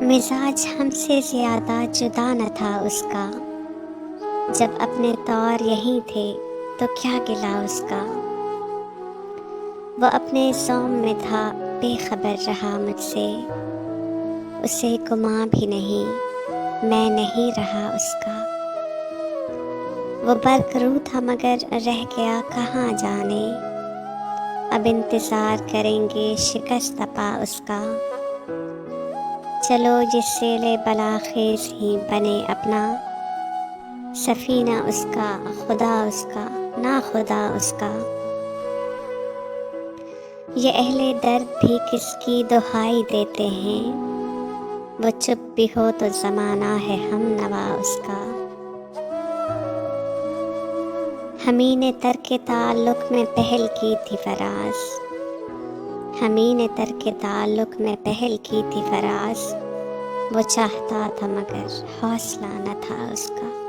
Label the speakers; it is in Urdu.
Speaker 1: مزاج ہم سے زیادہ جدا نہ تھا اس کا، جب اپنے طور یہی تھے تو کیا گلا اس کا۔ وہ اپنے زوم میں تھا بے خبر رہا مجھ سے، اسے گماں بھی نہیں میں نہیں رہا اس کا۔ وہ برق روح تھا مگر رہ گیا کہاں جانے، اب انتظار کریں گے شکست پا اس کا۔ چلو یہ سیل بلاخیز ہی بنے اپنا، سفینہ اس کا خدا اس کا نا خدا اس کا۔ یہ اہل درد بھی کس کی دہائی دیتے ہیں، وہ چپ بھی ہو تو زمانہ ہے ہم نوا اس کا۔ ہمیں نے ترک تعلق میں پہل کی تھی فراز، ہمیں نے ترک تعلق میں پہل کی تھی فراز، وہ چاہتا تھا مگر حوصلہ نہ تھا اس کا۔